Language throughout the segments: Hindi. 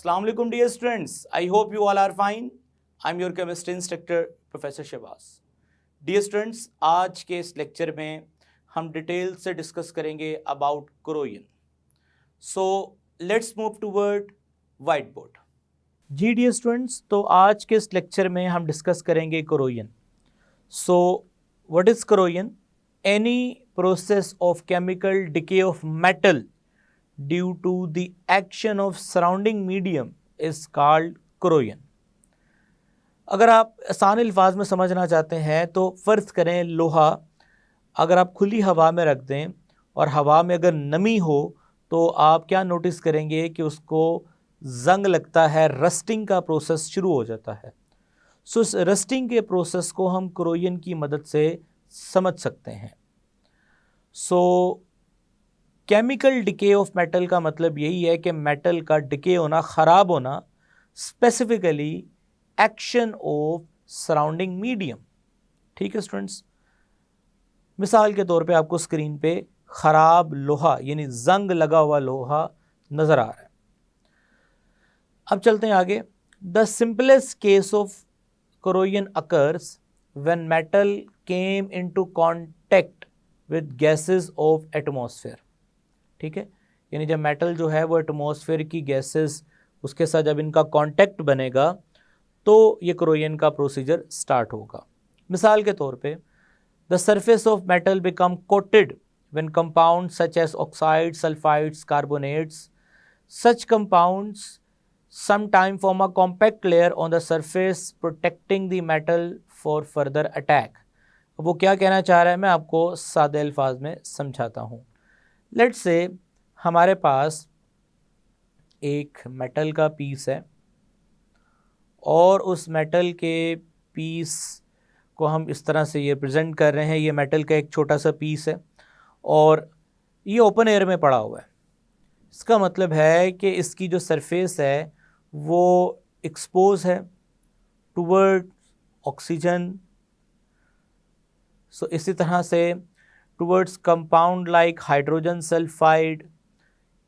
Assalamu alaikum dear students. I hope you all are fine. I'm your chemistry instructor Professor Shahbaz. Dear students, आज के इस लेक्चर में हम डिटेल से डिस्कस करेंगे about corrosion. So let's move toward white board. जी डियर स्टूडेंट्स, तो आज के इस लेक्चर में हम डिस्कस करेंगे corrosion. So what is corrosion? Any process of chemical decay of metal due to the action of surrounding medium is called corrosion. अगर आप आसान अल्फाज में समझना चाहते हैं तो फ़र्ज़ करें लोहा अगर आप खुली हवा में रख दें और हवा में अगर नमी हो तो आप क्या नोटिस करेंगे कि उसको जंग लगता है, रस्टिंग का प्रोसेस शुरू हो जाता है. सो इस रस्टिंग के प्रोसेस को हम कोरोजन की मदद से समझ सकते हैं. सो केमिकल डिके ऑफ मेटल का मतलब यही है कि मेटल का डिके होना, ख़राब होना, specifically action of surrounding medium. ठीक है स्टूडेंट्स, मिसाल के तौर पे आपको स्क्रीन पे ख़राब लोहा यानी जंग लगा हुआ लोहा नज़र आ रहा है. अब चलते हैं आगे. The simplest case of corrosion occurs when metal came into contact with gases of atmosphere. ठीक है, यानी जब मेटल जो है वो एटमॉस्फेयर की गैसेस उसके साथ जब इनका कांटेक्ट बनेगा तो ये कोरोजन का प्रोसीजर स्टार्ट होगा. मिसाल के तौर पे the surface of metal become coated when compounds such as oxide, sulphides, carbonates. Such compounds sometime form a compact layer on the surface protecting the metal for further attack. वो क्या कहना चाह रहा है मैं आपको सादे अल्फाज में समझाता हूँ. लेट्स से हमारे पास एक मेटल का पीस है और उस मेटल के पीस को हम इस तरह से ये प्रेजेंट कर रहे हैं. ये मेटल का एक छोटा सा पीस है और ये ओपन एयर में पड़ा हुआ है. इसका मतलब है कि इसकी जो सरफेस है वो एक्सपोज है टुवर्ड ऑक्सीजन. सो इसी तरह से towards compound like hydrogen sulphide,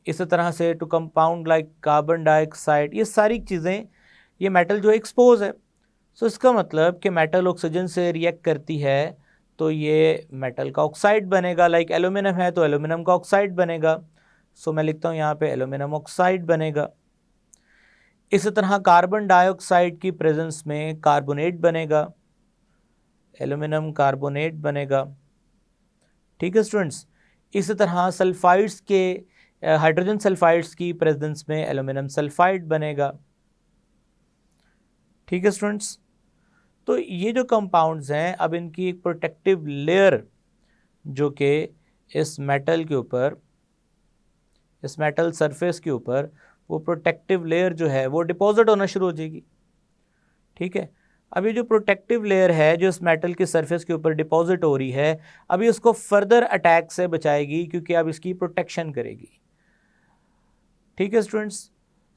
इसी तरह से to compound like carbon dioxide. ये सारी चीज़ें, ये मेटल जो एक्सपोज है. सो इसका मतलब कि मेटल ऑक्सीजन से रिएक्ट करती है तो ये मेटल का ऑक्साइड बनेगा. लाइक एल्यूमिनियम है तो एल्यूमिनियम का ऑक्साइड बनेगा. सो मैं लिखता हूँ यहाँ पे एल्यूमिनियम ऑक्साइड बनेगा. इसी तरह कार्बन डाइऑक्साइड की प्रेजेंस में कार्बोनेट बनेगा, एल्यूमिनियम कार्बोनेट बनेगा. ठीक है स्टूडेंट्स, इसी तरह सल्फाइड्स के हाइड्रोजन सल्फाइड्स की प्रेजेंस में एल्यूमिनियम सल्फाइड बनेगा. ठीक है स्टूडेंट्स, तो ये जो कंपाउंड्स हैं अब इनकी एक प्रोटेक्टिव लेयर जो कि इस मेटल के ऊपर, इस मेटल सरफेस के ऊपर वो प्रोटेक्टिव लेयर जो है वो डिपॉजिट होना शुरू हो जाएगी. ठीक है, अब ये जो प्रोटेक्टिव लेयर है जो इस मेटल के सरफेस के ऊपर डिपॉजिट हो रही है, अभी उसको फर्दर अटैक से बचाएगी क्योंकि अब इसकी प्रोटेक्शन करेगी. ठीक है स्टूडेंट्स,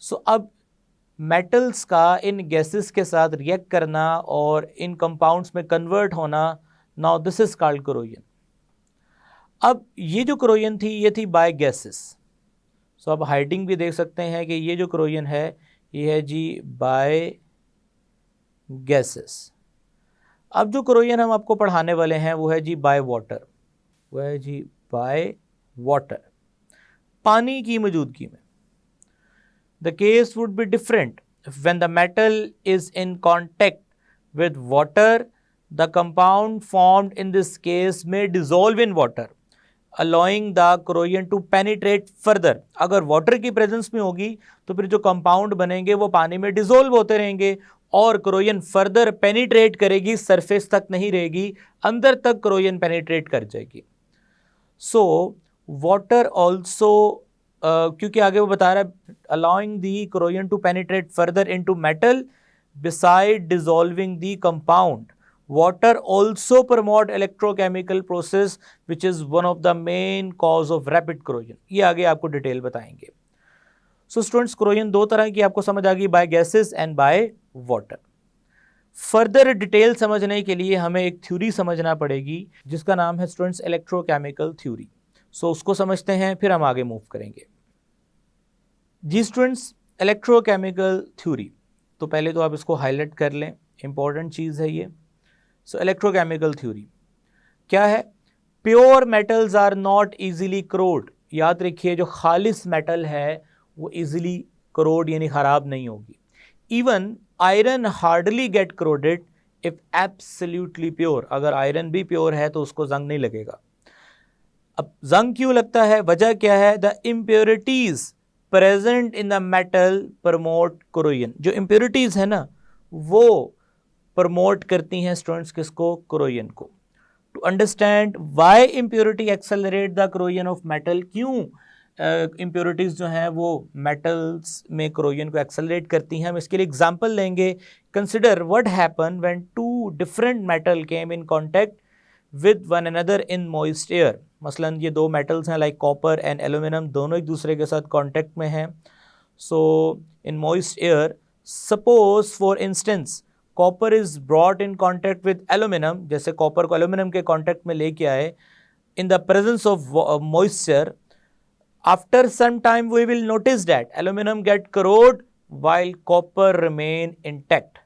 सो अब मेटल्स का इन गैसेस के साथ रिएक्ट करना और इन कंपाउंड्स में कन्वर्ट होना, now this is called corrosion. अब ये जो कोरोजन थी ये थी बाय गैसेस. सो अब हाइडिंग भी देख सकते हैं कि ये जो कोरोजन है ये है जी बाय गैसेस. अब जो कोरोजन हम आपको पढ़ाने वाले हैं वो है जी बाय वाटर, वो है जी बाय वाटर, पानी की मौजूदगी में. The case would be different when the metal is in contact with water. The compound formed in this case में dissolve in water allowing the corrosion to penetrate further. अगर वाटर की प्रेजेंस में होगी तो फिर जो कंपाउंड बनेंगे वो पानी में डिजोल्व होते रहेंगे और कोरोजन फर्दर पेनिट्रेट करेगी, सरफेस तक नहीं रहेगी, अंदर तक कोरोजन पेनिट्रेट कर जाएगी. सो वाटर ऑल्सो, क्योंकि आगे वो बता रहा है allowing the corrosion to penetrate further into metal beside dissolving the compound. Water also promote electrochemical process which is one of the main cause of rapid corrosion. ये आगे आपको डिटेल बताएंगे. सो स्टूडेंट्स, कोरोजन दो तरह की आपको समझ आ गई, by gases and by water. Further detail समझने के लिए हमें एक थ्योरी समझना पड़ेगी जिसका नाम है स्टूडेंट्स इलेक्ट्रोकेमिकल थ्योरी. सो उसको समझते हैं फिर हम आगे मूव करेंगे. जी स्टूडेंट्स, इलेक्ट्रोकेमिकल थ्योरी, तो पहले तो आप इसको हाईलाइट कर लें, इंपॉर्टेंट चीज़ है ये। सो इलेक्ट्रोकेमिकल थ्योरी क्या है? Pure metals are not easily corrode. याद रखिए, जो खालिस मेटल है वो इजीली करोड यानी ख़राब नहीं होगी। Even iron hardly gate corroded if absolutely pure. अगर आयरन भी प्योर है तो उसको जंग नहीं लगेगा। अब जंग क्यों लगता है? वजह क्या है? The impurities present in the metal promote corrosion. जो इम्प्योरिटीज है ना वो प्रमोट करती हैं स्टूडेंट्स किसको? कोरोजन को। To understand why impurity accelerate the corrosion of metal, क्यों इम्प्योरिटीज जो हैं वो मेटल्स में कोरोजन को एक्सेलरेट करती हैं, हम इसके लिए एग्जांपल लेंगे। Consider what happen when two different metal came in contact with one another in moist air. मसलन ये दो मेटल्स हैं लाइक कॉपर एंड एल्यूमिनियम, दोनों एक दूसरे के साथ कांटेक्ट में हैं। So in moist air, suppose for instance copper is brought in contact with aluminium, जैसे कॉपर को एल्यूमिनियम के कांटेक्ट में लेके आए in the presence of moisture. After some time we will notice that aluminium get corrode while copper remain intact.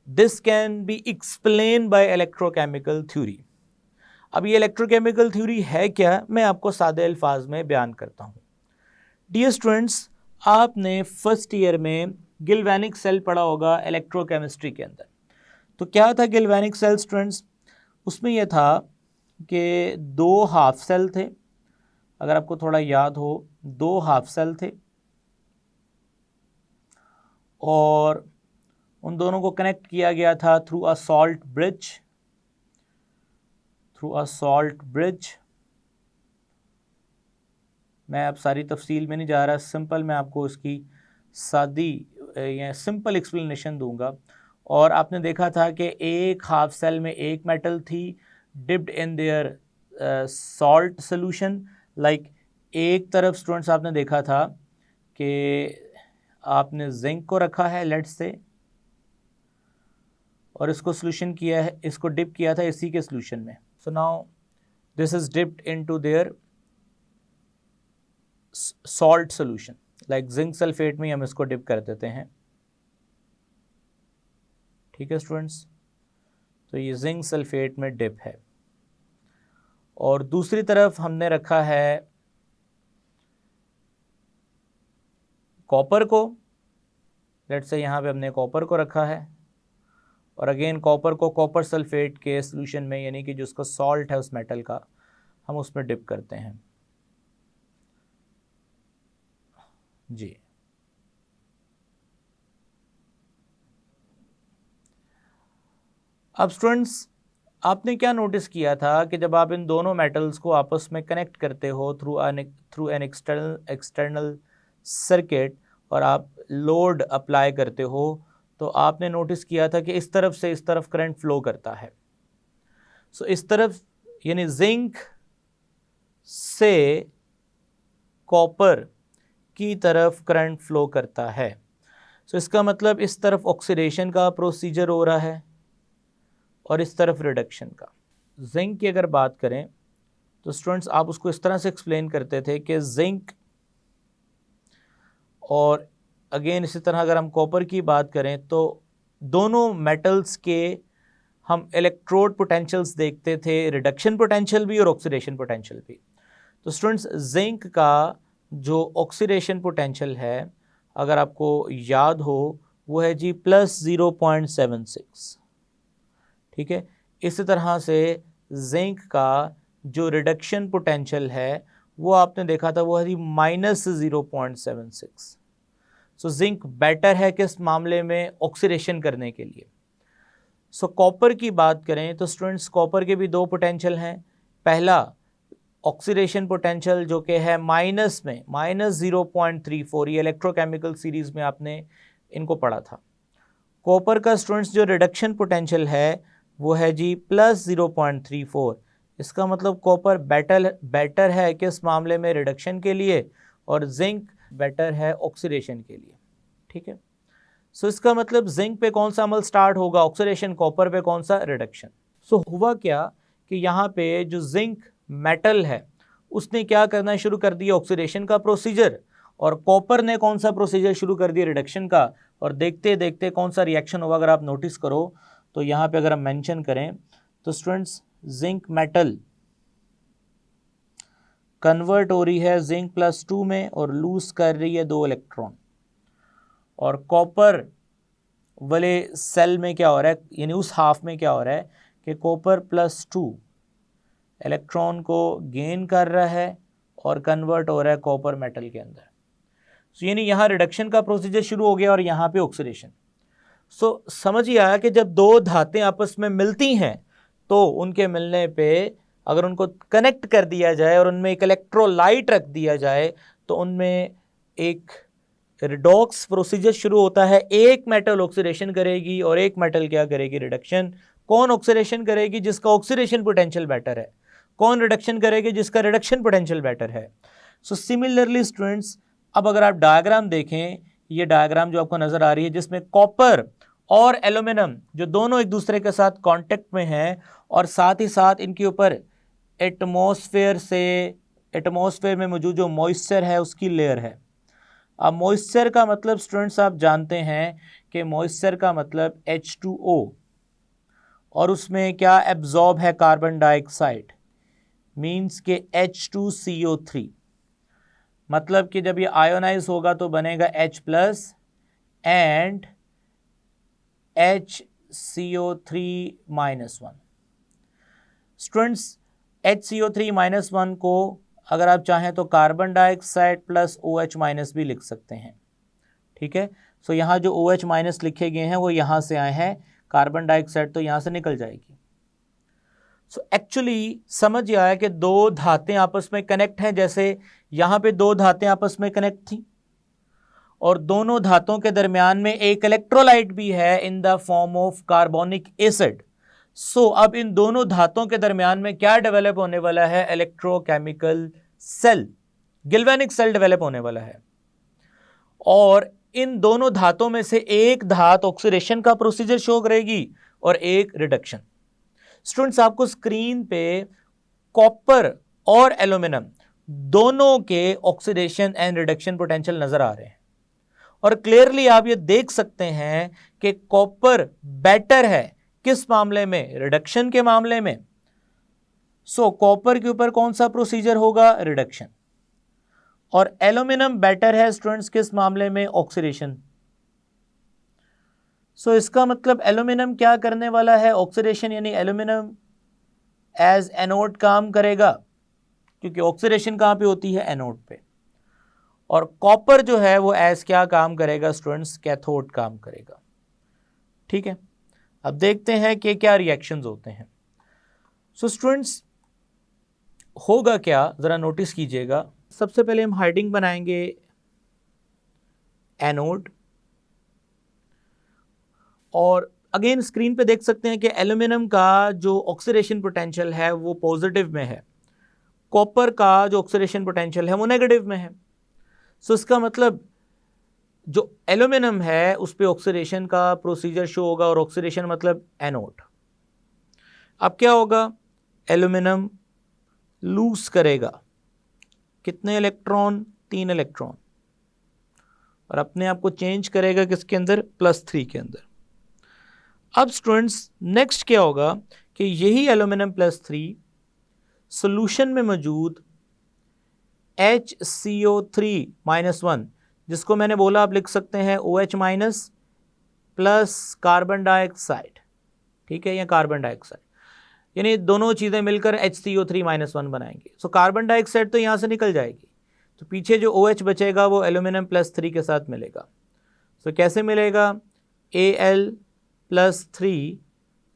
This can be explained by electrochemical theory. अब ये इलेक्ट्रोकेमिकल थ्योरी है क्या, मैं आपको सादे अल्फाज में बयान करता हूँ। डियर स्टूडेंट्स, आपने फर्स्ट ईयर में गिल्वेनिक सेल पढ़ा होगा इलेक्ट्रोकेमिस्ट्री के अंदर। तो क्या था गिल्वेनिक सेल स्टूडेंट्स? उसमें यह था कि दो हाफ सेल थे, अगर आपको थोड़ा याद हो, दो हाफ सेल थे और उन दोनों को कनेक्ट किया गया था थ्रू अ सॉल्ट ब्रिज। मैं अब सारी तफसील में नहीं जा रहा, सिंपल मैं आपको इसकी सादी या सिंपल एक्सप्लेनेशन दूंगा। और आपने देखा था कि एक हाफ सेल में एक मेटल थी dipped in their salt solution. Like एक तरफ स्टूडेंट्स आपने देखा था कि आपने जिंक को रखा है लेट्स से, और इसको सोल्यूशन किया है, इसको डिप किया था इसी के सोल्यूशन में। So now this is dipped into their salt solution, like zinc sulphate में हम इसको डिप कर देते हैं। ठीक है स्टूडेंट्स, तो ये जिंक सल्फेट में डिप है। और दूसरी तरफ हमने रखा है कॉपर को, लेट्स से यहाँ पे हमने कॉपर को रखा है, और अगेन कॉपर को कॉपर सल्फेट के सोल्यूशन में, यानी कि जो उसका सॉल्ट है उस मेटल का, हम उसमें डिप करते हैं जी। अब स्टूडेंट्स, आपने क्या नोटिस किया था कि जब आप इन दोनों मेटल्स को आपस में कनेक्ट करते हो थ्रू एन एक्सटर्नल सर्किट और आप लोड अप्लाई करते हो, तो आपने नोटिस किया था कि इस तरफ से इस तरफ करंट फ्लो करता है। सो इस तरफ यानी जिंक से कॉपर की तरफ करंट फ्लो करता है। सो इसका मतलब इस तरफ ऑक्सीडेशन का प्रोसीजर हो रहा है और इस तरफ रिडक्शन का। जिंक की अगर बात करें तो स्टूडेंट्स आप उसको इस तरह से एक्सप्लेन करते थे कि जिंक, और अगेन इसी तरह अगर हम कॉपर की बात करें तो दोनों मेटल्स के हम इलेक्ट्रोड पोटेंशियल्स देखते थे, रिडक्शन पोटेंशियल भी और ऑक्सीडेशन पोटेंशियल भी। तो स्टूडेंट्स जिंक का जो ऑक्सीडेशन पोटेंशियल है, अगर आपको याद हो, वो है जी +0.76। ठीक है, इसी तरह से जिंक का जो रिडक्शन पोटेंशियल है वो आपने देखा था वो है -0.76। सो जिंक बेटर है किस मामले में? ऑक्सीडेशन करने के लिए। सो कॉपर की बात करें तो स्टूडेंट्स कॉपर के भी दो पोटेंशियल हैं। पहला ऑक्सीडेशन पोटेंशियल जो कि है माइनस में -0.34, ये इलेक्ट्रोकेमिकल सीरीज में आपने इनको पढ़ा था। कॉपर का स्टूडेंट्स जो रिडक्शन पोटेंशियल है वो है जी +0.34। इसका मतलब कॉपर बेटर है किस मामले में? रिडक्शन के लिए, और जिंक बेटर है ऑक्सीडेशन के लिए। ठीक है, सो इसका मतलब जिंक पे कौन सा अमल स्टार्ट होगा? ऑक्सीडेशन। कॉपर पे कौन सा? रिडक्शन। सो हुआ क्या कि यहाँ पे जो जिंक मेटल है उसने क्या करना शुरू कर दिया? ऑक्सीडेशन का प्रोसीजर। और कॉपर ने कौन सा प्रोसीजर शुरू कर दिया रिडक्शन का, और देखते देखते कौन सा रिएक्शन होगा अगर आप नोटिस करो तो यहाँ पे अगर हम मेंशन करें तो स्टूडेंट्स जिंक मेटल कन्वर्ट हो रही है जिंक +2 में और लूज कर रही है 2 इलेक्ट्रॉन, और कॉपर वाले सेल में क्या हो रहा है, यानी उस हाफ में क्या हो रहा है कि कॉपर +2 इलेक्ट्रॉन को गेन कर रहा है और कन्वर्ट हो रहा है कॉपर मेटल के अंदर। सो यानी यहाँ रिडक्शन का प्रोसीजर शुरू हो गया और यहाँ पे ऑक्सीडेशन। सो समझ ही आया कि जब दो धातें आपस में मिलती हैं तो उनके मिलने पे अगर उनको कनेक्ट कर दिया जाए और उनमें एक इलेक्ट्रोलाइट रख दिया जाए तो उनमें एक रिडॉक्स प्रोसीजर शुरू होता है। एक मेटल ऑक्सीडेशन करेगी और एक मेटल क्या करेगी, रिडक्शन। कौन ऑक्सीडेशन करेगी? जिसका ऑक्सीडेशन पोटेंशियल बेटर है। कौन रिडक्शन करेगी? जिसका रिडक्शन पोटेंशियल बेटर है। सो सिमिलरली स्टूडेंट्स, अब अगर आप डायग्राम देखें, ये डायग्राम जो आपको नजर आ रही है जिसमें कॉपर और एल्यूमिनियम जो दोनों एक दूसरे के साथ कांटेक्ट में हैं और साथ ही साथ इनके ऊपर एटमॉस्फेयर में मौजूद जो मॉइस्चर है उसकी लेयर है। अब मॉइस्चर का मतलब स्टूडेंट्स आप जानते हैं कि मॉइस्चर का मतलब H2O, और उसमें क्या एब्जॉर्ब है, कार्बन डाइऑक्साइड, मीन्स के H2CO3। मतलब कि जब ये आयोनाइज होगा तो बनेगा H+ and HCO3-1। Students HCO3-1 को अगर आप चाहें तो कार्बन डाइऑक्साइड + OH- भी लिख सकते हैं। ठीक है, सो यहाँ जो OH- लिखे गए हैं वो यहाँ से आए हैं, कार्बन डाइऑक्साइड तो यहाँ से निकल जाएगी। सो एक्चुअली समझ आया कि दो धातें आपस में कनेक्ट हैं, जैसे यहाँ पे दो धातें आपस में कनेक्ट थी और दोनों धातों के दरमियान में एक इलेक्ट्रोलाइट भी है in the form of carbonic acid. So अब इन दोनों धातों के दरमियान में क्या डेवलप होने वाला है? इलेक्ट्रोकेमिकल सेल, गिल्वेनिक सेल डेवलप होने वाला है। और इन दोनों धातों में से एक धात ऑक्सीडेशन का प्रोसीजर शो करेगी और एक रिडक्शन। स्टूडेंट्स आपको स्क्रीन पे कॉपर और एल्यूमिनियम दोनों के ऑक्सीडेशन एंड रिडक्शन पोटेंशियल नजर आ रहे हैं और क्लियरली आप ये देख सकते हैं कि कॉपर बेटर है किस मामले में? रिडक्शन के मामले में। सो कॉपर के ऊपर कौन सा प्रोसीजर होगा? रिडक्शन। और एल्यूमिनियम बेटर है स्टूडेंट्स किस मामले में? ऑक्सीडेशन। सो इसका मतलब एल्यूमिनियम क्या करने वाला है? ऑक्सीडेशन, यानी एल्यूमिनियम एज एनोड काम करेगा, क्योंकि ऑक्सीडेशन कहां पे होती है? एनोड पे। और कॉपर जो है वो एज क्या काम करेगा स्टूडेंट्स? कैथोड काम करेगा। ठीक है, अब देखते हैं कि क्या रिएक्शंस होते हैं। सो स्टूडेंट्स होगा क्या, जरा नोटिस कीजिएगा। सबसे पहले हम हाइडिंग बनाएंगे एनोड, और अगेन स्क्रीन पे देख सकते हैं कि एल्यूमिनियम का जो ऑक्सीडेशन पोटेंशियल है वो पॉजिटिव में है, कॉपर का जो ऑक्सीडेशन पोटेंशियल है वो नेगेटिव में है। सो इसका मतलब जो एल्यूमिनियम है उस पे ऑक्सीडेशन का प्रोसीजर शो होगा, और ऑक्सीडेशन मतलब एनोड। अब क्या होगा? एल्यूमिनियम लूज करेगा कितने इलेक्ट्रॉन? 3 इलेक्ट्रॉन, और अपने आप को चेंज करेगा किसके अंदर? +3 के अंदर। अब स्टूडेंट्स नेक्स्ट क्या होगा कि यही एल्यूमिनियम +3 सॉल्यूशन में मौजूद HCO3-1, जिसको मैंने बोला आप लिख सकते हैं OH- प्लस कार्बन डाइऑक्साइड, ठीक है, या कार्बन डाइऑक्साइड, यानी दोनों चीज़ें मिलकर HCO3-1 बनाएंगे। सो कार्बन डाइऑक्साइड तो यहाँ से निकल जाएगी, तो पीछे जो OH बचेगा वो एल्यूमिनियम +3 के साथ मिलेगा। सो कैसे मिलेगा? Al+3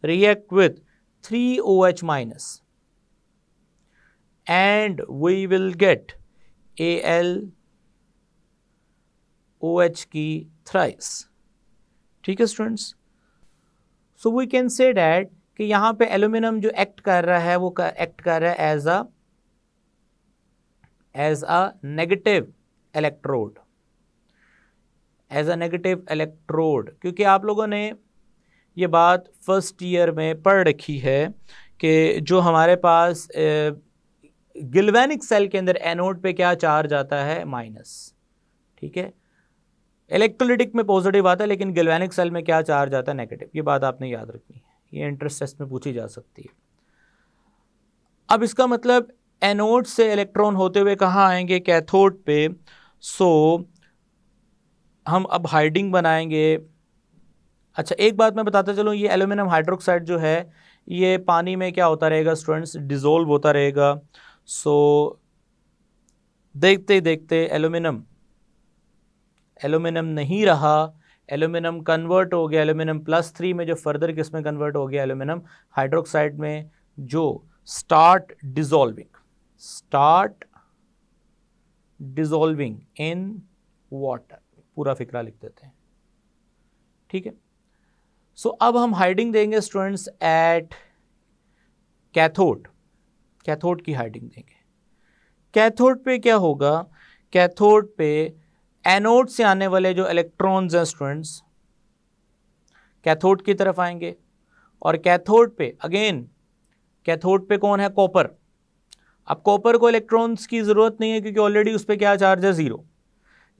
react with 3OH- and we will get AlOH की thrice। ठीक है students, so we can say that कि यहाँ पे एल्यूमिनियम जो एक्ट कर रहा है वो एक्ट कर रहा है एज अ नेगेटिव इलेक्ट्रोड, क्योंकि आप लोगों ने ये बात फर्स्ट ईयर में पढ़ रखी है कि जो हमारे पास गिल्वेनिक सेल के अंदर एनोड पे क्या चार्ज आता है? माइनस। ठीक है, इलेक्ट्रोलिटिक में पॉजिटिव आता है लेकिन गैल्वेनिक सेल में क्या चार्ज आता है, नेगेटिव। ये बात आपने याद रखनी है, ये इंटरेस्ट टेस्ट में पूछी जा सकती है। अब इसका मतलब एनोड से इलेक्ट्रॉन होते हुए कहाँ आएंगे, कैथोड पे। सो हम अब हाइडिंग बनाएंगे। अच्छा, एक बात मैं बताता चलूँ, ये एल्यूमिनियम हाइड्रोक्साइड जो है ये पानी में क्या होता रहेगा स्टूडेंट्स, डिसोल्व होता रहेगा। सो देखते देखते एल्यूमिनियम नहीं रहा, एल्यूमिनियम कन्वर्ट हो गया एल्यूमिनियम +3 में, जो फर्दर किस में कन्वर्ट हो गया, एल्यूमिनियम हाइड्रोक्साइड में, जो स्टार्ट डिसॉल्विंग इन वाटर। पूरा फिक्रा लिख देते हैं, ठीक है। सो अब हम हाइडिंग देंगे स्टूडेंट्स एट कैथोड की हाइडिंग देंगे। कैथोड पे क्या होगा, कैथोड पे एनोड से आने वाले जो इलेक्ट्रॉन्स हैं स्टूडेंट्स कैथोड की तरफ आएंगे, और कैथोड पे अगेन, कैथोड पे कौन है, कॉपर। अब कॉपर को इलेक्ट्रॉन्स की ज़रूरत नहीं है क्योंकि ऑलरेडी उस पर क्या चार्ज है, 0,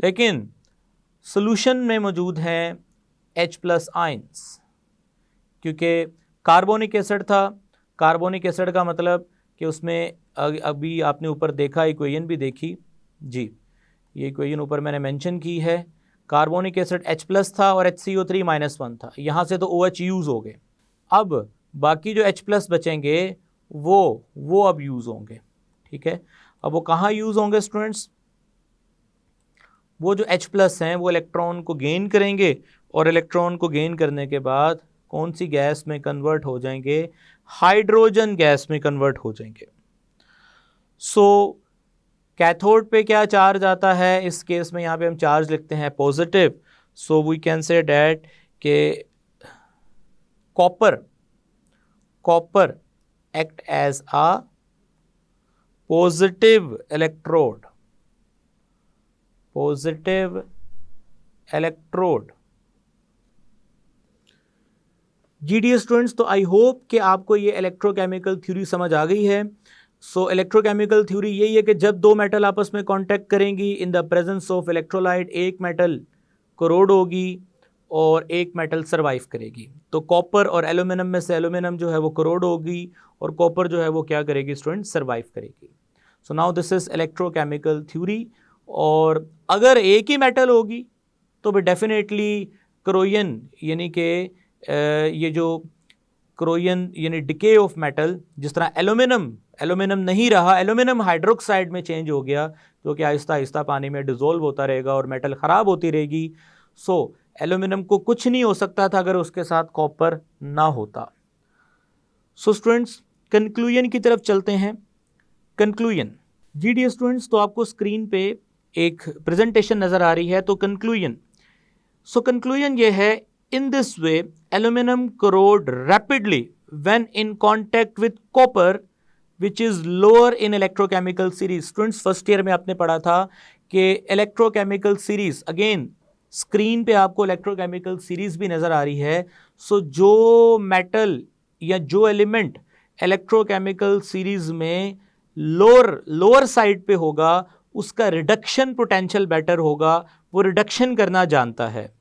लेकिन सोल्यूशन में मौजूद हैं H+ आयंस, क्योंकि कार्बोनिक एसिड था। कार्बोनिक एसिड का मतलब कि उसमें अभी आपने ऊपर देखा, इक्वेशन भी देखी जी, ये इक्वेशन ऊपर मैंने मेंशन की है। कार्बोनिक एसिड H+ था और HCO3 -1 था, यहाँ से तो OH यूज़ हो गए। अब बाकी जो H+ बचेंगे वो अब यूज़ होंगे, ठीक है। अब वो कहाँ यूज़ होंगे स्टूडेंट्स, वो जो H+ हैं वो इलेक्ट्रॉन को गेन करेंगे, और इलेक्ट्रॉन को गेन करने के बाद कौन सी गैस में कन्वर्ट हो जाएंगे, हाइड्रोजन गैस में कन्वर्ट हो जाएंगे। सो कैथोड पे क्या चार्ज आता है, इस केस में यहाँ पे हम चार्ज लिखते हैं positive. So we can say that के copper act as a positive electrode. GD students, तो आई होप कि आपको ये इलेक्ट्रोकेमिकल थ्योरी समझ आ गई है। सो इलेक्ट्रोकेमिकल थ्योरी यही है कि जब दो मेटल आपस में कांटेक्ट करेंगी इन द प्रेजेंस ऑफ इलेक्ट्रोलाइट, एक मेटल कोरोड होगी और एक मेटल सरवाइव करेगी। तो कॉपर और एल्यूमिनियम में से एल्यूमिनियम जो है वो कोरोड होगी और कॉपर जो है वो क्या करेगी स्टूडेंट, सरवाइव करेगी। So now this is electrochemical theory. और अगर एक ही मेटल होगी तो भी डेफिनेटली क्रोयन यानी कि ये जो क्रोयन यानी डिके ऑफ मेटल, जिस तरह एल्यूमिनियम नहीं रहा, एल्यूमिनियम हाइड्रोक्साइड में चेंज हो गया, जो कि आहिस्ता आहिस्ता पानी में डिसॉल्व होता रहेगा और मेटल ख़राब होती रहेगी। सो एल्यूमिनियम को कुछ नहीं हो सकता था अगर उसके साथ कॉपर ना होता। सो स्टूडेंट्स, कंक्लूजन की तरफ चलते हैं। कंक्लूजन GD स्टूडेंट्स, तो आपको स्क्रीन पे एक प्रेजेंटेशन नज़र आ रही है, तो कंक्लूजन। सो कंक्लूजन ये है, in this way aluminum corrode rapidly when in contact with copper which is lower in electrochemical series। Students first year में आपने पढ़ा था कि इलेक्ट्रोकेमिकल सीरीज, अगेन स्क्रीन पे आपको इलेक्ट्रोकेमिकल सीरीज भी नज़र आ रही है। सो जो मेटल या जो एलिमेंट इलेक्ट्रोकेमिकल सीरीज में लोअर साइड पे होगा उसका रिडक्शन पोटेंशियल बेटर होगा, वो रिडक्शन करना जानता है।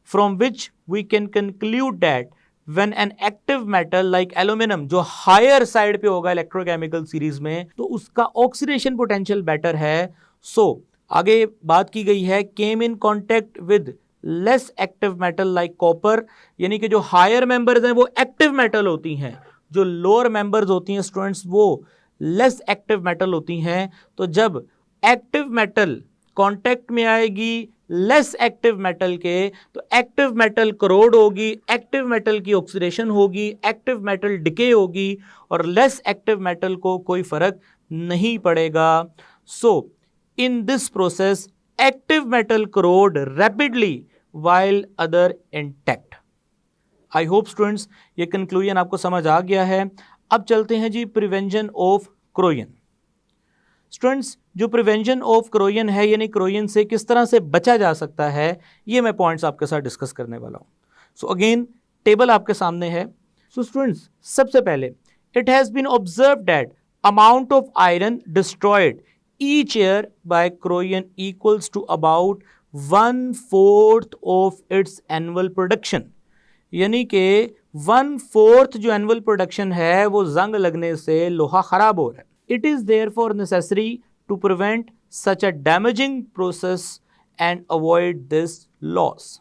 From which we can conclude that when an active metal like aluminum जो higher side पे होगा electrochemical series में, तो उसका oxidation potential better है। So आगे बात की गई है came in contact with less active metal like copper, यानी कि जो higher members हैं वो active metal होती हैं, जो lower members होती हैं स्टूडेंट्स वो less active metal होती हैं। तो जब active metal कांटेक्ट में आएगी लेस एक्टिव मेटल के, तो एक्टिव मेटल करोड होगी, एक्टिव मेटल की ऑक्सीडेशन होगी, एक्टिव मेटल डिके होगी, और लेस एक्टिव मेटल को कोई फर्क नहीं पड़ेगा। So in this process active metal corrode rapidly while other intact. I hope students ये कंक्लूजन आपको समझ आ गया है। अब चलते हैं जी प्रिवेंशन ऑफ क्रोयन। स्टूडेंट्स, जो प्रिवेंशन ऑफ क्रोयन है यानी क्रोयन से किस तरह से बचा जा सकता है, ये मैं पॉइंट्स आपके साथ डिस्कस करने वाला हूँ। सो अगेन टेबल आपके सामने है। सो स्टूडेंट्स, सबसे पहले it has been observed that amount of iron destroyed each year by corrosion equals to about 1/4 of its annual production, यानी कि 1/4 जो एनुअल प्रोडक्शन है वो जंग लगने से लोहा खराब हो रहा है. It is therefore necessary to prevent such a damaging process and avoid this loss.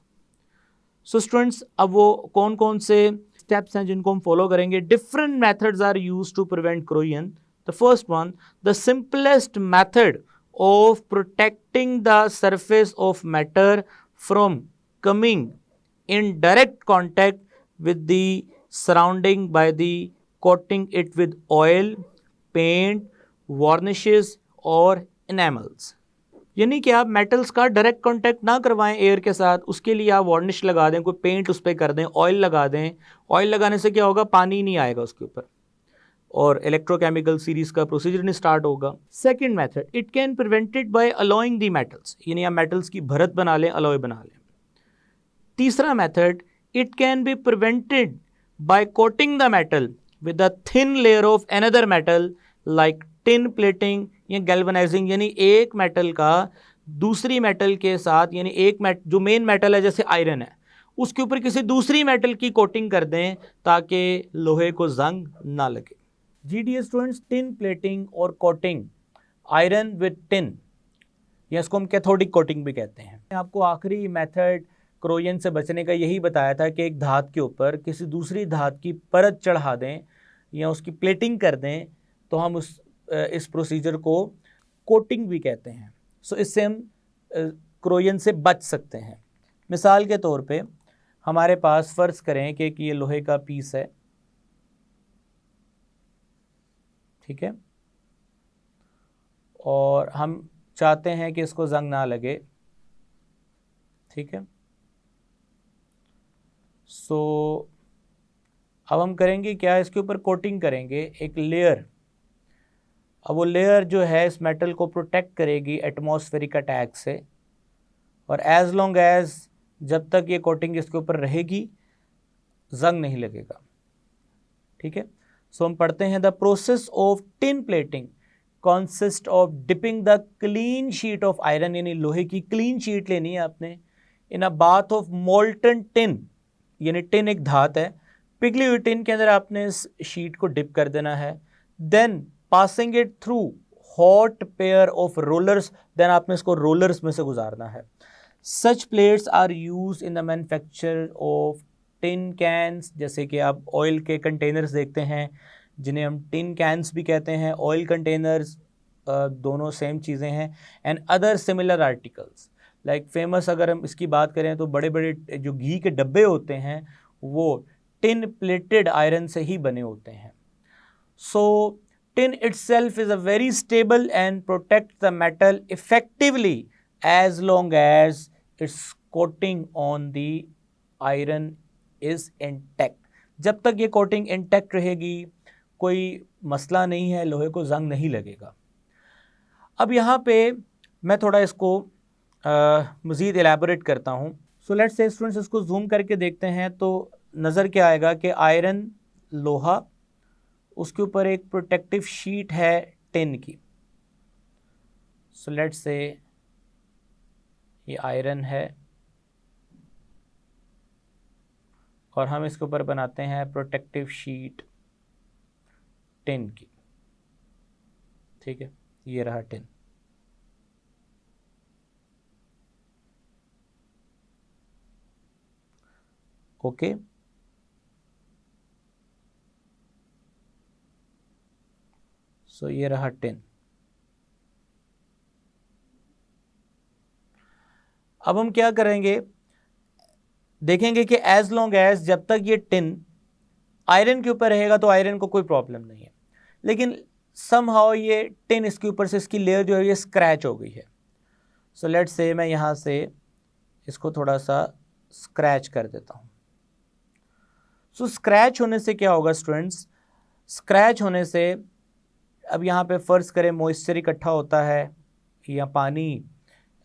So students, अब वो कौन कौन से स्टेप्स हैं जिनको हम फॉलो करेंगे. Different methods are used to prevent corrosion. The first one, the simplest method of protecting the surface of matter from coming in direct contact with the surrounding by the coating it with oil, paint, varnishes और enamels. यानी कि आप मेटल्स का डायरेक्ट कांटेक्ट ना करवाएं एयर के साथ, उसके लिए आप वार्निश लगा दें, कोई पेंट उस पर कर दें, ऑयल लगा दें. ऑयल लगाने से क्या होगा, पानी नहीं आएगा उसके ऊपर और इलेक्ट्रोकेमिकल सीरीज का प्रोसीजर नहीं स्टार्ट होगा. Second method, it can prevented by allowing the metals, यानी आप मेटल्स की भरत बना लें, अलॉय बना लें. तीसरा method, it can be prevented by coating the metal with a thin layer of another metal like tin plating या गैल्वेनाइजिंग, यानी एक मेटल का दूसरी मेटल के साथ, यानी एक जो मेन मेटल है जैसे आयरन है उसके ऊपर किसी दूसरी मेटल की कोटिंग कर दें ताकि लोहे को जंग ना लगे. G D students, tin plating और कोटिंग आयरन विद टिन, या इसको हम कैथोडिक कोटिंग भी कहते हैं. आपको आखिरी मेथड corrosion से बचने का यही बताया था कि एक धात के ऊपर किसी दूसरी धात की परत चढ़ा दें या उसकी प्लेटिंग कर दें तो हम इस प्रोसीजर को कोटिंग भी कहते हैं. सो इससे हम corrosion से बच सकते हैं. मिसाल के तौर पे हमारे पास फ़र्ज़ करें कि ये लोहे का पीस है, ठीक है, और हम चाहते हैं कि इसको जंग ना लगे, ठीक है. सो अब हम करेंगे क्या, इसके ऊपर कोटिंग करेंगे एक लेयर. अब वो लेयर जो है इस मेटल को प्रोटेक्ट करेगी एटमॉस्फेरिक अटैक से, और एज लॉन्ग एज जब तक ये कोटिंग इसके ऊपर रहेगी जंग नहीं लगेगा, ठीक है. सो हम पढ़ते हैं, the process of tin plating consist of dipping the clean sheet of iron, यानी लोहे की क्लीन शीट लेनी है आपने, in a bath of molten tin, यानी टिन एक धात है, पिघली हुई टिन के अंदर आपने इस शीट को डिप कर देना है. Then passing it through hot pair of rollers, then आपने इसको रोलर्स में से गुजारना है. Such plates are use in the manufacture of tin cans, जैसे कि आप ऑयल के कंटेनर्स देखते हैं जिन्हें हम टिन कैंस भी कहते हैं, ऑयल कंटेनर्स दोनों सेम चीज़ें हैं. And other similar articles like famous अगर हम इसकी बात करें तो बड़े बड़े जो घी के डब्बे होते हैं वो टिन प्लेटेड आयरन से ही बने होते हैं. सो tin itself is a very stable and protects the metal effectively as long as its coating on the iron is intact. जब तक ये कोटिंग इंटैक्ट रहेगी कोई मसला नहीं है, लोहे को जंग नहीं लगेगा. अब यहाँ पे मैं थोड़ा इसको मज़ीद एलैबोरेट करता हूँ. सो लेट्स से स्टूडेंट्स इसको जूम करके देखते हैं तो नज़र क्या आएगा कि आयरन लोहा, उसके ऊपर एक प्रोटेक्टिव शीट है टिन की. सो लेट्स से ये आयरन है और हम इसके ऊपर बनाते हैं प्रोटेक्टिव शीट टिन की, ठीक है. ये रहा टिन. ओके, सो ये रहा टिन. अब हम क्या करेंगे, देखेंगे कि एज लॉन्ग एज जब तक ये टिन आयरन के ऊपर रहेगा तो आयरन को कोई प्रॉब्लम नहीं है, लेकिन समहाउ ये टिन इसके ऊपर से इसकी लेयर जो है ये स्क्रैच हो गई है. सो लेट्स से मैं यहाँ से इसको थोड़ा सा स्क्रैच कर देता हूँ. सो स्क्रैच होने से क्या होगा स्टूडेंट्स, स्क्रैच होने से अब यहाँ पे फ़र्ज़ करें मॉइस्चर इकट्ठा होता है या पानी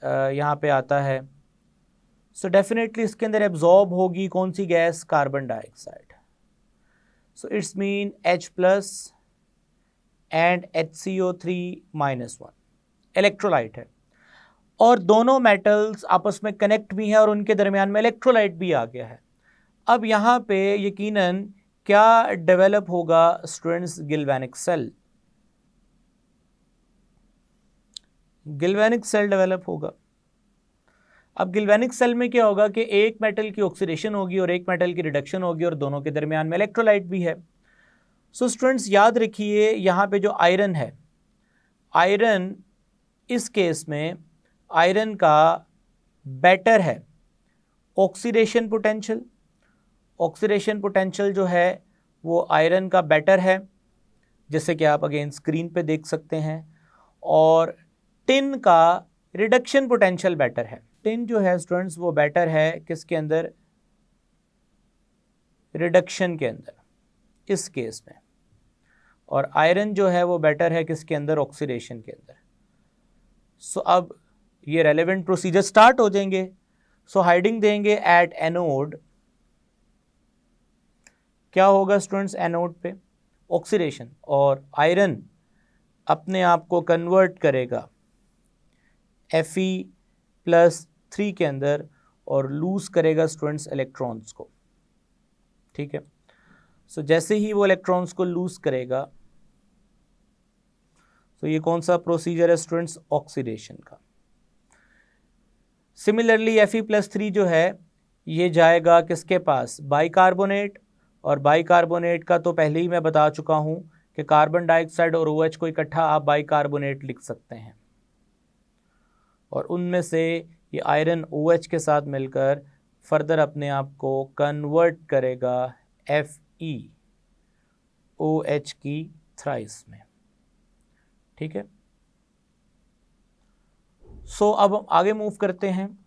यहाँ पे आता है. सो डेफिनेटली इसके अंदर एब्जॉर्ब होगी कौन सी gas, carbon dioxide. So it's mean H+ and HCO3-1 electrolyte है. और दोनों मेटल्स आपस में कनेक्ट भी हैं और उनके दरमियान में इलेक्ट्रोलाइट भी आ गया है। अब यहाँ पे यकीनन क्या डेवलप होगा स्टूडेंट्स? गिल्वेनिक सेल। गिल्वेनिक सेल डेवलप होगा। अब गिल्वेनिक सेल में क्या होगा कि एक मेटल की ऑक्सीडेशन होगी और एक मेटल की रिडक्शन होगी और दोनों के दरमियान में इलेक्ट्रोलाइट भी है। सो स्टूडेंट्स याद रखिए यहाँ पे जो आयरन है, आयरन इस केस में आयरन का बेटर है ऑक्सीडेशन पोटेंशियल। ऑक्सीडेशन पोटेंशियल जो है वो आयरन का बेटर है, जैसे कि आप अगेन स्क्रीन पे देख सकते हैं। और टिन का रिडक्शन पोटेंशियल बेटर है। टिन जो है स्टूडेंट्स वो बेटर है किसके अंदर? रिडक्शन के अंदर, इस केस में। और आयरन जो है वो बेटर है किसके अंदर? ऑक्सीडेशन के अंदर। सो अब ये रेलेवेंट प्रोसीजर स्टार्ट हो जाएंगे। सो हाइडिंग देंगे एट एनोड। क्या होगा स्टूडेंट्स एनोड पे? ऑक्सीडेशन। और आयरन अपने आप को कन्वर्ट करेगा Fe+3 के अंदर और लूज करेगा स्टूडेंट्स इलेक्ट्रॉन्स को। ठीक है। सो जैसे ही वो इलेक्ट्रॉन्स को लूज करेगा, तो ये कौन सा प्रोसीजर है स्टूडेंट्स? ऑक्सीडेशन का। सिमिलरली Fe+3 जो है ये जाएगा किसके पास? बाइकार्बोनेट। और बाइकार्बोनेट का तो पहले ही मैं बता चुका हूं कि कार्बन डाइऑक्साइड और OH को इकट्ठा आप बाइकार्बोनेट लिख सकते हैं। और उनमें से ये आयरन OH के साथ मिलकर फर्दर अपने आप को कन्वर्ट करेगा FeOH की थ्राइस में। ठीक है। सो अब आगे मूव करते हैं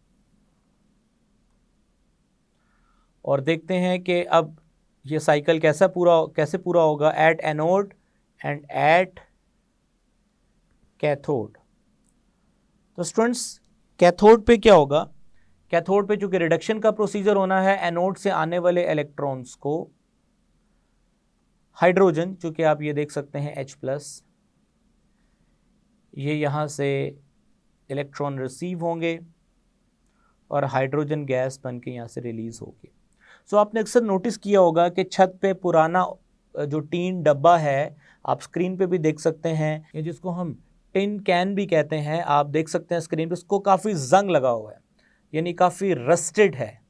और देखते हैं कि अब ये साइकिल कैसे पूरा होगा at anode and at cathode. तो स्टूडेंट्स कैथोड पे क्या होगा? कैथोड पे चूंकि रिडक्शन का प्रोसीजर होना है, एनोड से आने वाले इलेक्ट्रॉन्स को हाइड्रोजन, चूंकि आप ये देख सकते हैं H+, ये यहाँ से इलेक्ट्रॉन रिसीव होंगे और हाइड्रोजन गैस बन के यहाँ से रिलीज होगी। सो आपने अक्सर नोटिस किया होगा कि छत पे पुराना जो टीन डब्बा है, आप स्क्रीन पे भी देख सकते हैं, ये जिसको हम टिन कैन भी कहते हैं, आप देख सकते हैं स्क्रीन पे, उसको काफ़ी जंग लगा हुआ है, यानी काफ़ी रस्टेड है।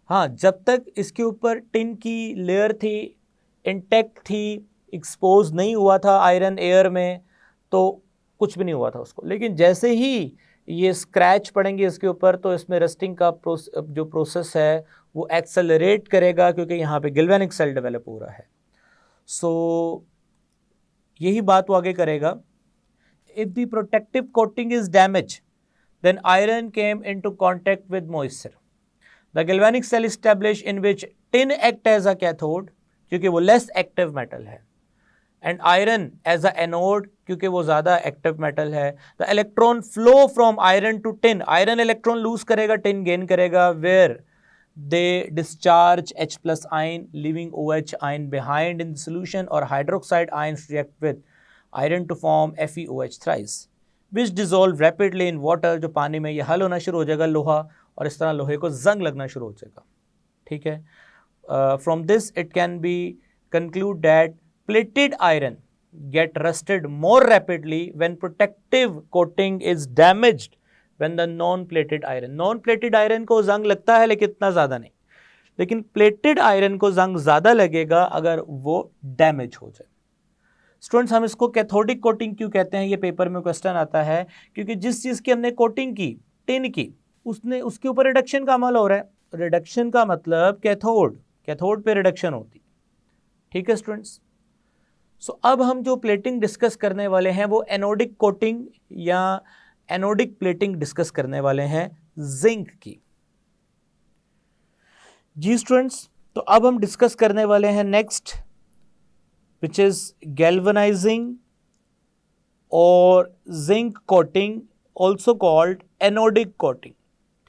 हाँ, जब तक इसके ऊपर टिन की लेयर थी, इंटैक्ट थी, एक्सपोज नहीं हुआ था आयरन एयर में, तो कुछ भी नहीं हुआ था उसको। लेकिन जैसे ही ये स्क्रैच पड़ेंगे इसके ऊपर, तो इसमें रस्टिंग का जो प्रोसेस है वो एक्सेलरेट करेगा, क्योंकि यहाँ पे गिल्वेनिक सेल डेवलप हो रहा है। सो यही बात वो आगे करेगा। If the protective coating is damage, then iron came into contact with moisture. The galvanic cell established in which tin act as a cathode, क्योंकि वो less active metal है, and iron as a anode, क्योंकि वो ज़्यादा active metal है. The electron flow from iron to tin. Iron electron lose करेगा, tin gain करेगा, where they discharge H+ ion, leaving OH ion behind in the solution, और hydroxide ions react with iron to form FeOH thrice, which dissolve rapidly in water. जो पानी में ये हल होना शुरू हो जाएगा लोहा, और इस तरह लोहे को जंग लगना शुरू हो जाएगा। ठीक है। From this it can be conclude that plated iron get rusted more rapidly when protective coating is damaged when the non-plated iron. non-plated iron को जंग लगता है लेकिन इतना ज़्यादा नहीं, लेकिन प्लेटेड आयरन को जंग ज़्यादा लगेगा अगर वो डैमेज हो जाए। स्टूडेंट्स, हम इसको कैथोडिक कोटिंग क्यों कहते हैं, ये पेपर में क्वेश्चन आता है, क्योंकि जिस चीज़ की हमने कोटिंग की, टिन की, उसके ऊपर रिडक्शन का अमल हो रहा है। रिडक्शन का मतलब कैथोड पे रिडक्शन होती। ठीक है स्टूडेंट्स। सो अब हम जो प्लेटिंग डिस्कस करने वाले हैं वो एनोडिक कोटिंग या एनोडिक प्लेटिंग डिस्कस करने वाले हैं जिंक की। जी स्टूडेंट्स, तो अब हम डिस्कस करने वाले हैं next, which is galvanizing or zinc coating, also called anodic coating।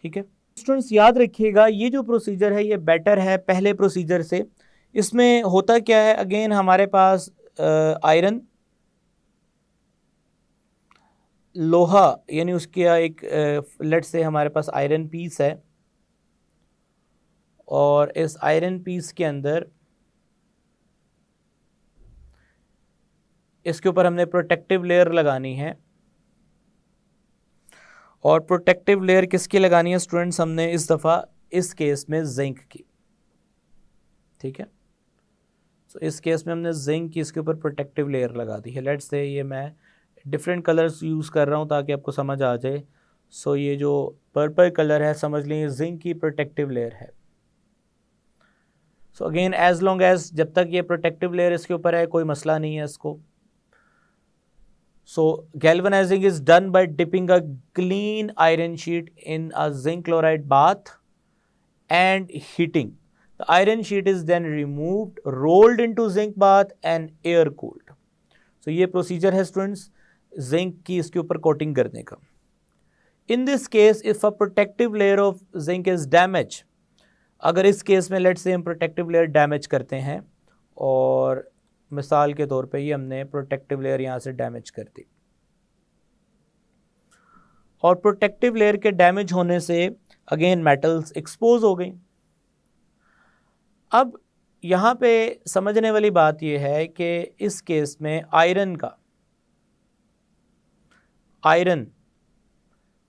ठीक है स्टूडेंट्स, याद रखिएगा ये जो प्रोसीजर है ये बेटर है पहले प्रोसीजर से। इसमें होता क्या है, अगेन हमारे पास आयरन लोहा यानी उसका एक लेट से हमारे पास आयरन पीस है और इस आयरन पीस के अंदर इसके ऊपर हमने प्रोटेक्टिव लेयर लगानी है। और प्रोटेक्टिव लेयर किसकी लगानी है स्टूडेंट्स? हमने इस दफ़ा इस केस में जिंक की, ठीक है। तो इस केस में हमने जिंक की इसके ऊपर प्रोटेक्टिव लेयर लगा दी है। लेट्स से ये मैं डिफरेंट कलर्स यूज़ कर रहा हूँ ताकि आपको समझ आ जाए। सो ये जो पर्पल कलर है समझ लें जिंक की प्रोटेक्टिव लेयर है। So again as long as जब तक ये प्रोटेक्टिव लेयर इसके ऊपर है कोई मसला नहीं है इसको। So galvanizing is done by dipping a clean iron sheet in a zinc chloride bath and heating. The iron sheet is then removed, rolled into zinc bath and air cooled. So ये procedure है students zinc की इसके ऊपर coating करने का। In this case, if a protective layer of zinc is damaged, अगर इस केस में लेट्स से हम प्रोटेक्टिव लेयर डैमेज करते हैं और मिसाल के तौर पे ये हमने प्रोटेक्टिव लेयर यहाँ से डैमेज कर दी और प्रोटेक्टिव लेयर के डैमेज होने से अगेन मेटल्स एक्सपोज हो गई। अब यहाँ पे समझने वाली बात ये है कि इस केस में आयरन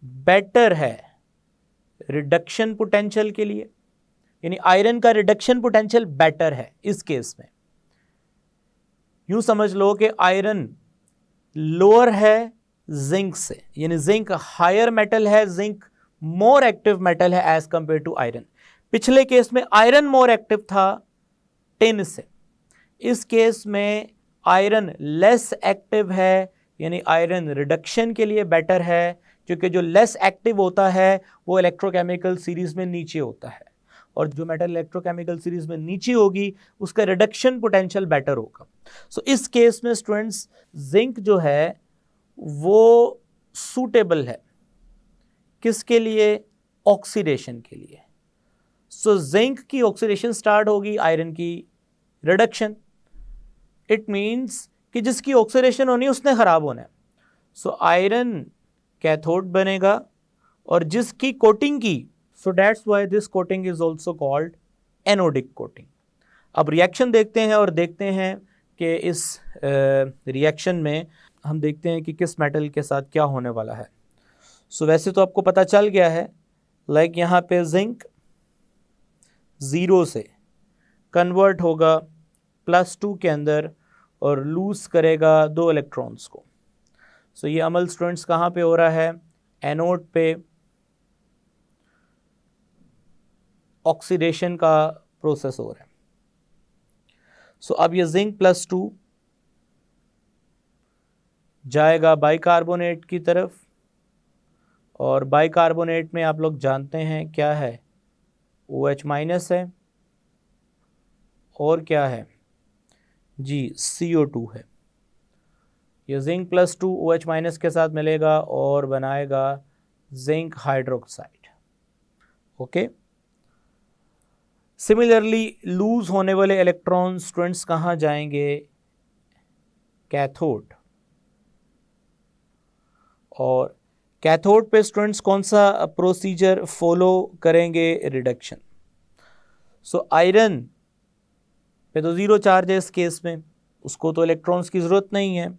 बेटर है रिडक्शन पोटेंशियल के लिए, यानी आयरन का रिडक्शन पोटेंशियल बेटर है इस केस में। यूं समझ लो कि आयरन लोअर है जिंक से, यानी जिंक हायर मेटल है, जिंक मोर एक्टिव मेटल है एज कंपेयर टू आयरन। पिछले केस में आयरन मोर एक्टिव था टिन से, इस केस में आयरन लेस एक्टिव है, यानी आयरन रिडक्शन के लिए बेटर है, क्योंकि जो लेस एक्टिव होता है वो इलेक्ट्रोकेमिकल सीरीज में नीचे होता है और जो मेटल इलेक्ट्रोकेमिकल सीरीज में नीचे होगी उसका रिडक्शन पोटेंशियल बेटर होगा। सो इस केस में स्टूडेंट्स जिंक जो है वो सूटेबल है किसके लिए? ऑक्सीडेशन के लिए। सो जिंक की ऑक्सीडेशन स्टार्ट होगी, आयरन की रिडक्शन। इट मींस कि जिसकी ऑक्सीडेशन होनी है उसने खराब होना है। सो आयरन कैथोड बनेगा और जिसकी कोटिंग की, so that's why this coating is also called anodic coating. अब रिएक्शन देखते हैं और देखते हैं कि इस रिएक्शन में हम देखते हैं कि किस मेटल के साथ क्या होने वाला है। सो वैसे तो आपको पता चल गया है, लाइक यहाँ पे जिंक 0 से कन्वर्ट होगा +2 के अंदर और लूज करेगा 2 इलेक्ट्रॉन्स को। सो ये अमल स्टूडेंट्स कहाँ पे हो रहा है? एनोड पे ऑक्सीडेशन का प्रोसेस हो रहा है। सो अब ये जिंक +2 जाएगा बाइकार्बोनेट की तरफ और बाइकार्बोनेट में आप लोग जानते हैं क्या है? OH- है और क्या है जी? CO2 है। ये जिंक +2 OH- के साथ मिलेगा और बनाएगा zinc hydroxide. Okay. Similarly loose होने वाले इलेक्ट्रॉन स्टूडेंट्स कहाँ जाएंगे? कैथोड। और कैथोड पे स्टूडेंट्स कौन सा प्रोसीजर फॉलो करेंगे? रिडक्शन। सो आयरन पे तो 0 चार्ज है इस केस में, उसको तो इलेक्ट्रॉन्स की ज़रूरत नहीं है,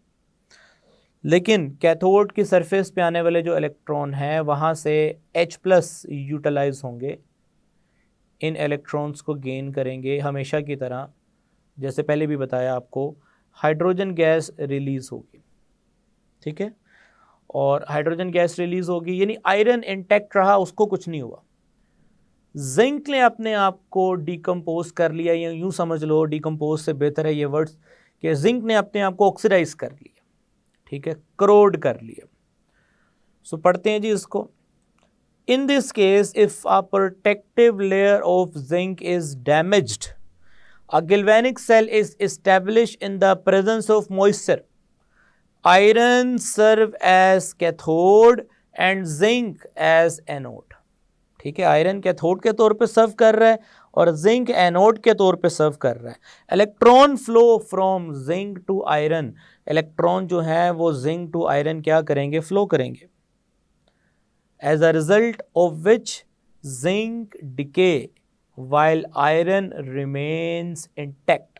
लेकिन कैथोड की सरफेस पे आने वाले जो इलेक्ट्रॉन हैं वहाँ से H+ यूटिलाइज होंगे, इन इलेक्ट्रॉन्स को गेन करेंगे। हमेशा की तरह जैसे पहले भी बताया आपको, हाइड्रोजन गैस रिलीज़ होगी, ठीक है, और हाइड्रोजन गैस रिलीज़ होगी यानी आयरन इंटैक्ट रहा, उसको कुछ नहीं हुआ। जिंक ने अपने आप को डिकम्पोज कर लिया, या यूँ समझ लो, डिकम्पोज से बेहतर है ये वर्ड्स, कि जिंक ने अपने आप को ऑक्सीडाइज कर लिया, ठीक है, करोड कर लिया। सो पढ़ते हैं जी इसको। In this case, if a protective layer of zinc is damaged, a galvanic cell is established in the presence of moisture. Iron serve as cathode and zinc as anode. ठीक है, आयरन कैथोड के तौर पे सर्व कर रहा है और जिंक एनोड के तौर पे सर्व कर रहा है। Electron flow from zinc to iron, electron जो है वो जिंक टू आयरन क्या करेंगे, फ्लो करेंगे। As a result of which zinc decay while iron remains intact,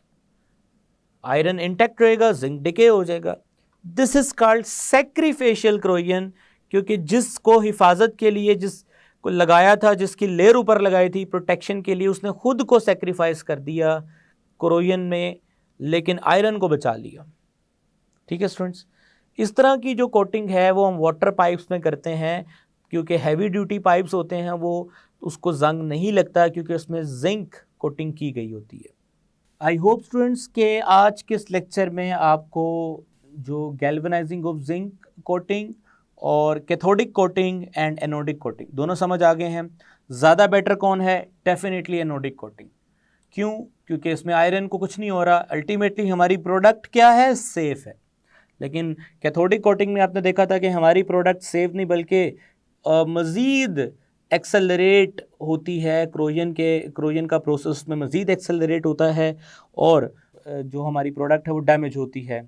iron intact रहेगा, जिंक डिके हो जाएगा। This is called sacrificial corrosion, क्योंकि जिसको हिफाजत के लिए जिसको लगाया था, जिसकी लेयर ऊपर लगाई थी प्रोटेक्शन के लिए, उसने खुद को सेक्रीफाइस कर दिया क्रोयन में, लेकिन आयरन को बचा लिया। ठीक है स्टूडेंट्स, इस तरह की जो कोटिंग है वो हम वाटर पाइप्स में करते हैं, क्योंकि हैवी ड्यूटी पाइप्स होते हैं वो उसको जंग नहीं लगता, क्योंकि उसमें जिंक कोटिंग की गई होती है। आई होप स्टूडेंट्स के आज के इस लेक्चर में आपको जो गैल्वेनाइजिंग ऑफ जिंक कोटिंग और cathodic coating and anodic coating दोनों समझ आ गए हैं। ज़्यादा बेटर कौन है? Definitely anodic coating. क्यों? क्योंकि इसमें आयरन को कुछ नहीं हो रहा, अल्टीमेटली हमारी प्रोडक्ट क्या है, सेफ है। लेकिन कैथोडिक कोटिंग में आपने देखा था कि हमारी प्रोडक्ट सेफ नहीं बल्कि मज़ीद एक्सेलरेट होती है, क्रोजन का प्रोसेस में मज़ीद एक्सेलरेट होता है और जो हमारी प्रोडक्ट है वो डैमेज होती है।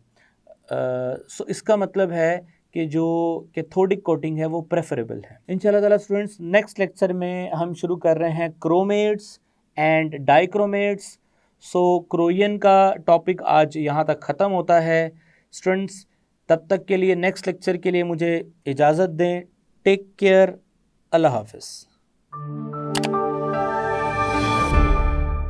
सो इसका मतलब है कि जो कैथोडिक कोटिंग है वो प्रेफरेबल है। इंशाल्लाह ताला स्टूडेंट्स नेक्स्ट लेक्चर में हम शुरू कर रहे हैं क्रोमेट्स एंड डाइक्रोमेट्स। सो क्रोयन का टॉपिक आज यहाँ तक ख़त्म होता है स्टूडेंट्स। तब तक के लिए नेक्स्ट लेक्चर के लिए मुझे इजाज़त दें। टेक केयर, अल्लाह हाफ़िज़।